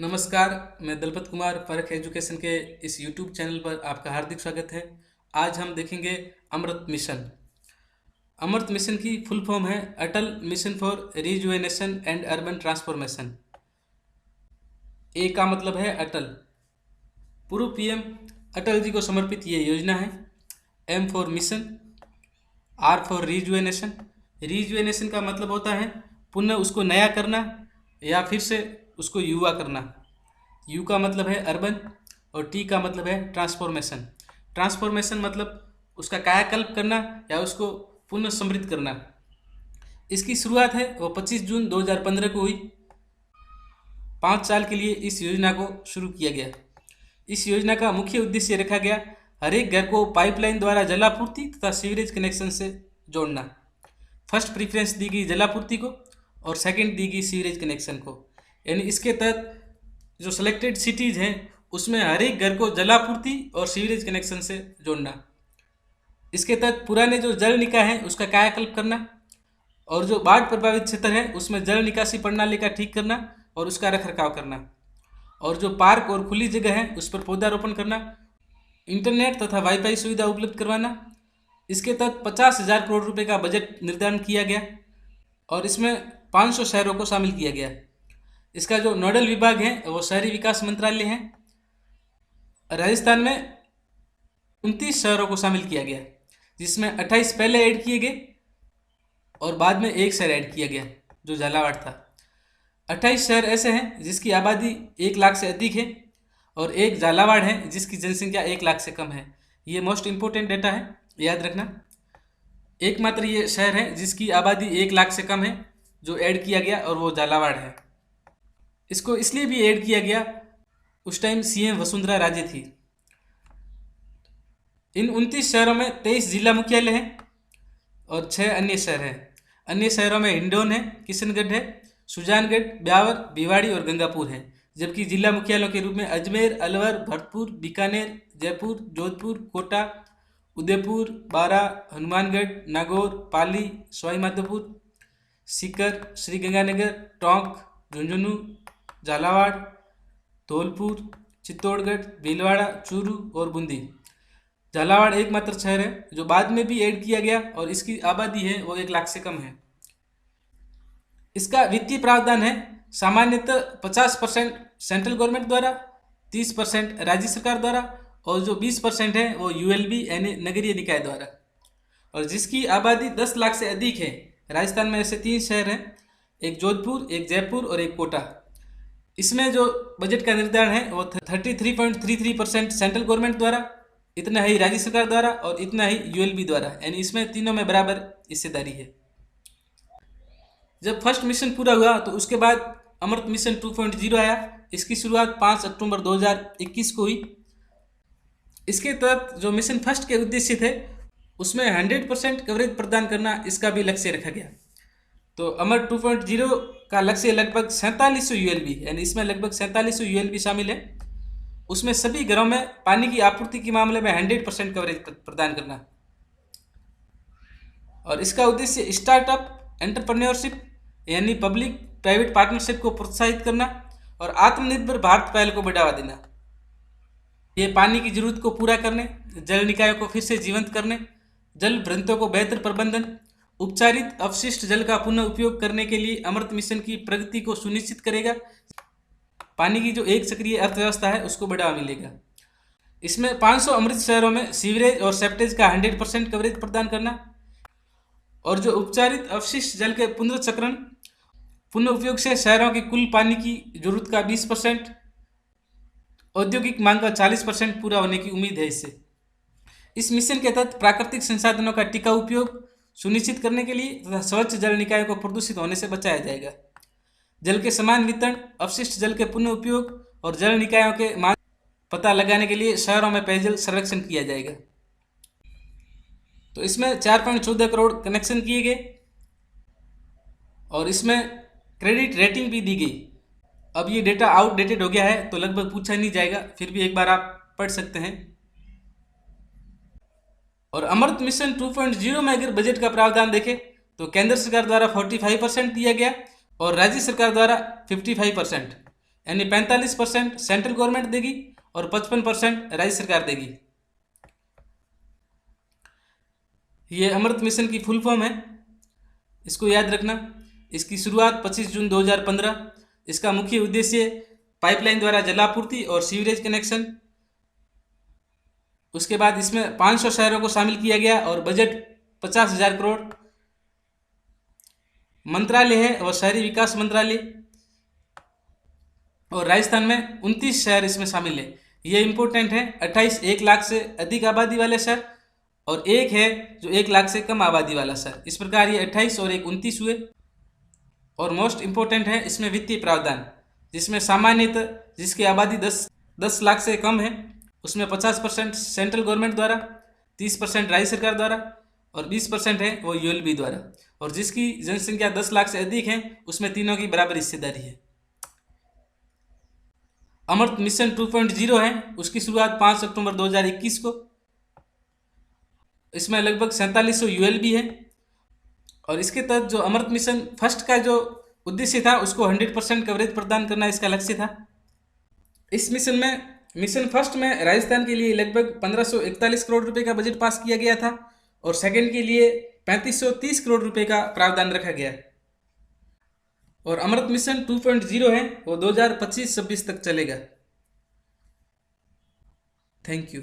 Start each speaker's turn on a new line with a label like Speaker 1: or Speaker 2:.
Speaker 1: नमस्कार, मैं दलपत कुमार परख एजुकेशन के इस यूट्यूब चैनल पर आपका हार्दिक स्वागत है। आज हम देखेंगे अमृत मिशन। अमृत मिशन की फुल फॉर्म है Atal mission for rejuvenation and urban transformation. A का मतलब है अटल, पूर्व पीएम अटल जी को समर्पित ये योजना है। M for mission, R for rejuvenation. Rejuvenation का मतलब होता है पुनः उसको नया करना या फिर से उसको युवा करना। यू का मतलब है अर्बन और टी का मतलब है ट्रांसफॉर्मेशन। ट्रांसफॉर्मेशन मतलब उसका कायाकल्प करना या उसको पुनः समृद्ध करना। इसकी शुरुआत है वो 25 जून 2015 को हुई। 5 साल के लिए इस योजना को शुरू किया गया। इस योजना का मुख्य उद्देश्य रखा गया हर एक घर को पाइपलाइन द्वारा जलापूर्ति तथा सीवरेज कनेक्शन से जोड़ना। फर्स्ट प्रीफरेंस दी गई जलापूर्ति को और सेकंड दी गई सीवरेज कनेक्शन को। यानी इसके तहत जो सिलेक्टेड सिटीज़ हैं उसमें हर एक घर को जलापूर्ति और सीवरेज कनेक्शन से जोड़ना। इसके तहत पुराने जो जल निकाय हैं उसका कायाकल्प करना और जो बाढ़ प्रभावित क्षेत्र है उसमें जल निकासी प्रणाली का ठीक करना और उसका रखरखाव करना। और जो पार्क और खुली जगह है उस पर पौधारोपण करना। इंटरनेट तथा वाईफाई सुविधा उपलब्ध करवाना। इसके तहत 50,000 करोड़ रुपए का बजट निर्धारण किया गया और इसमें 500 शहरों को शामिल किया गया। इसका जो नोडल विभाग है वो शहरी विकास मंत्रालय है। राजस्थान में 29 शहरों को शामिल किया गया जिसमें 28 पहले ऐड किए गए और बाद में एक शहर ऐड किया गया जो झालावाड़ था। 28 शहर ऐसे हैं जिसकी आबादी 1 लाख से अधिक है और एक झालावाड़ है जिसकी जनसंख्या 1 लाख से कम है। ये मोस्ट इम्पोर्टेंट डेटा है, याद रखना। एकमात्र ये शहर है जिसकी आबादी 1 लाख से कम है जो ऐड किया गया और वो झालावाड़ है। इसको इसलिए भी ऐड किया गया, उस टाइम सीएम वसुंधरा राजे थी। इन 29 शहरों में 23 जिला मुख्यालय हैं और 6 अन्य शहर हैं। अन्य शहरों में हिंडौन है, किशनगढ़ है, सुजानगढ़, ब्यावर, भिवाड़ी और गंगापुर है। जबकि जिला मुख्यालयों के रूप में अजमेर, अलवर, भरतपुर, बीकानेर, जयपुर, जोधपुर, कोटा, उदयपुर, बारा, हनुमानगढ़, नागौर, पाली, सवाई माधोपुर, सीकर, श्रीगंगानगर, टोंक, झुंझुनू, झालावाड़, धौलपुर, चित्तौड़गढ़, भीलवाड़ा, चूरू और बूंदी। झालावाड़ एकमात्र शहर है जो बाद में भी ऐड किया गया और इसकी आबादी है वो 1 लाख से कम है। इसका वित्तीय प्रावधान है सामान्यतः 50% सेंट्रल गवर्नमेंट द्वारा, 30% राज्य सरकार द्वारा और जो 20% है वो यूएलबी यानी नगरीय निकाय द्वारा। और जिसकी आबादी 10 लाख से अधिक है, राजस्थान में ऐसे 3 शहर हैं, एक जोधपुर, एक जयपुर और एक कोटा। इसमें जो बजट का निर्धारण है वो 33.33% सेंट्रल गवर्नमेंट द्वारा, इतना ही राज्य सरकार द्वारा और इतना ही यूएलबी द्वारा, यानी इसमें तीनों में बराबर हिस्सेदारी है। जब फर्स्ट मिशन पूरा हुआ तो उसके बाद अमृत मिशन 2.0 आया। इसकी शुरुआत 5 अक्टूबर 2021 को हुई। इसके तहत जो मिशन फर्स्ट के उद्देश्य थे उसमें 100% कवरेज प्रदान करना, इसका भी लक्ष्य रखा गया। तो अमृत 2.0 का लक्ष्य लगभग 4700 यूएलबी, यानी इसमें लगभग 4700 यूएलबी शामिल है। उसमें सभी घरों में पानी की आपूर्ति के मामले में 100% कवरेज प्रदान करना। और इसका उद्देश्य स्टार्टअप, एंटरप्रेन्योरशिप यानी पब्लिक प्राइवेट पार्टनरशिप को प्रोत्साहित करना और आत्मनिर्भर भारत पहल को बढ़ावा देना। ये पानी की जरूरत को पूरा करने, जल निकायों को फिर से जीवंत करने, जल भ्रंतों को बेहतर प्रबंधन, उपचारित अपशिष्ट जल का पुनः उपयोग करने के लिए अमृत मिशन की प्रगति को सुनिश्चित करेगा। पानी की जो एक सक्रिय अर्थव्यवस्था है उसको बढ़ावा मिलेगा। इसमें 500 अमृत शहरों में सीवरेज और सेप्टेज का 100% कवरेज प्रदान करना और जो उपचारित अपशिष्ट जल के पुनर्चक्रण, पुनः उपयोग से शहरों की कुल पानी की जरूरत का 20%, औद्योगिक मांग का 40% पूरा होने की उम्मीद है इससे। इस मिशन के तहत प्राकृतिक संसाधनों का टिकाऊ उपयोग सुनिश्चित करने के लिए तथा स्वच्छ जल निकायों को प्रदूषित होने से बचाया जाएगा। जल के समान वितरण, अपशिष्ट जल के पुनः उपयोग और जल निकायों के मान पता लगाने के लिए शहरों में पेयजल सर्वेक्षण किया जाएगा। तो इसमें 4.14 करोड़ कनेक्शन किए गए और इसमें क्रेडिट रेटिंग भी दी गई। अब ये डेटा आउटडेटेड हो गया है तो लगभग पूछा नहीं जाएगा, फिर भी एक बार आप पढ़ सकते हैं। और अमृत मिशन 2.0 में अगर बजट का प्रावधान देखें तो केंद्र सरकार द्वारा 45% दिया गया और राज्य सरकार द्वारा 55%, यानी 45% सेंट्रल गवर्नमेंट देगी और 55% राज्य सरकार देगी। ये अमृत मिशन की फुल फॉर्म है, इसको याद रखना। इसकी शुरुआत 25 जून 2015। इसका मुख्य उद्देश्य पाइपलाइन द्वारा जलापूर्ति और सीवरेज कनेक्शन। उसके बाद इसमें 500 शहरों को शामिल किया गया और बजट 50,000 करोड़। मंत्रालय है वह शहरी विकास मंत्रालय, और राजस्थान में 29 शहर इसमें शामिल है। ये इंपॉर्टेंट है। 28 1 लाख से अधिक आबादी वाले शहर और एक है जो 1 लाख से कम आबादी वाला शहर। इस प्रकार ये 28 और 1 29 हुए। और मोस्ट इंपॉर्टेंट है इसमें वित्तीय प्रावधान, जिसमें सामान्यतः जिसकी आबादी 10 लाख से कम है उसमें 50% सेंट्रल गवर्नमेंट द्वारा, 30% राज्य सरकार द्वारा और 20% है वो यूएलबी द्वारा। और जिसकी जनसंख्या 10 लाख से अधिक है उसमें तीनों की बराबर हिस्सेदारी है। अमृत मिशन 2.0 है, उसकी शुरुआत 5 अक्टूबर 2021 को। इसमें लगभग 4700 यूएलबी है। और इसके तहत जो अमृत मिशन फर्स्ट का जो उद्देश्य था उसको 100% कवरेज प्रदान करना इसका लक्ष्य था। इस मिशन में, मिशन फर्स्ट में राजस्थान के लिए लगभग 1541 करोड़ रुपए का बजट पास किया गया था और सेकंड के लिए 3530 करोड़ रुपए का प्रावधान रखा गया। और अमृत मिशन 2.0 है वो 2025-26 तक चलेगा। Thank you.